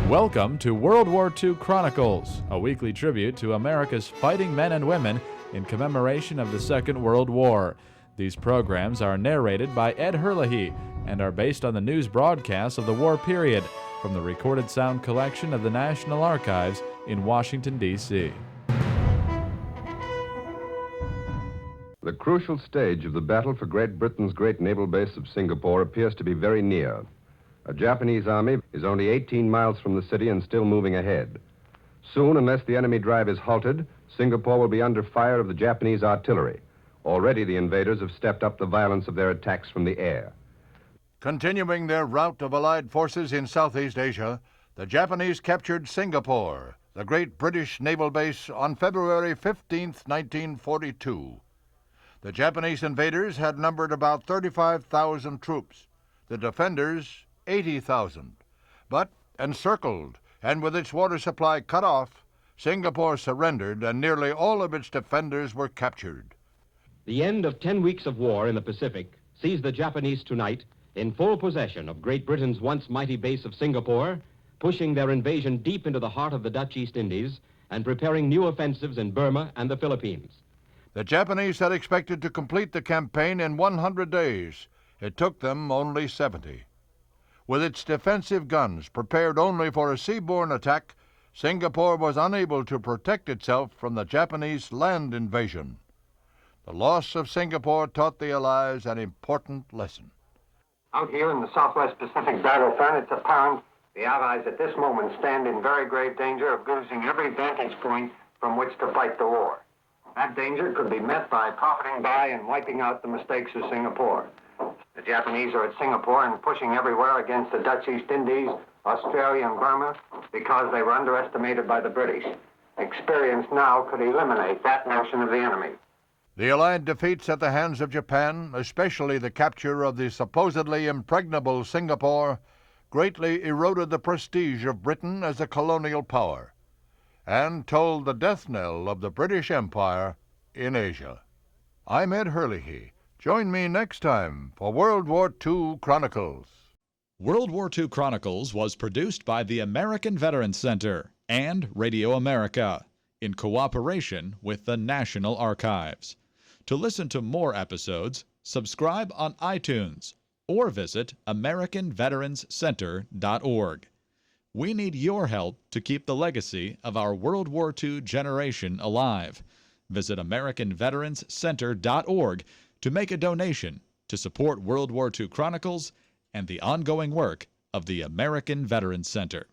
Welcome to World War II Chronicles, a weekly tribute to America's fighting men and women in commemoration of the Second World War. These programs are narrated by Ed Herlihy and are based on the news broadcasts of the war period from the recorded sound collection of the National Archives in Washington, D.C. The crucial stage of the battle for Great Britain's great naval base of Singapore appears to be very near. A Japanese army is only 18 miles from the city and still moving ahead. Soon, unless the enemy drive is halted, Singapore will be under fire of the Japanese artillery. Already the invaders have stepped up the violence of their attacks from the air. Continuing their rout of Allied forces in Southeast Asia, the Japanese captured Singapore, the great British naval base, on February 15, 1942. The Japanese invaders had numbered about 35,000 troops, the defenders 80,000. But, encircled and with its water supply cut off, Singapore surrendered and nearly all of its defenders were captured. The end of 10 weeks of war in the Pacific sees the Japanese tonight in full possession of Great Britain's once mighty base of Singapore, pushing their invasion deep into the heart of the Dutch East Indies and preparing new offensives in Burma and the Philippines. The Japanese had expected to complete the campaign in 100 days. It took them only 70. With its defensive guns prepared only for a seaborne attack, Singapore was unable to protect itself from the Japanese land invasion. The loss of Singapore taught the Allies an important lesson. Out here in the Southwest Pacific battlefront, it's apparent the Allies at this moment stand in very grave danger of losing every vantage point from which to fight the war. That danger could be met by profiting by and wiping out the mistakes of Singapore. The Japanese are at Singapore and pushing everywhere against the Dutch East Indies, Australia, and Burma because they were underestimated by the British. Experience now could eliminate that notion of the enemy. The Allied defeats at the hands of Japan, especially the capture of the supposedly impregnable Singapore, greatly eroded the prestige of Britain as a colonial power and tolled the death knell of the British Empire in Asia. I'm Ed Herlihy. Join me next time for World War II Chronicles. World War II Chronicles was produced by the American Veterans Center and Radio America in cooperation with the National Archives. To listen to more episodes, subscribe on iTunes or visit AmericanVeteransCenter.org. We need your help to keep the legacy of our World War II generation alive. Visit AmericanVeteransCenter.org to make a donation to support World War II Chronicles and the ongoing work of the American Veterans Center.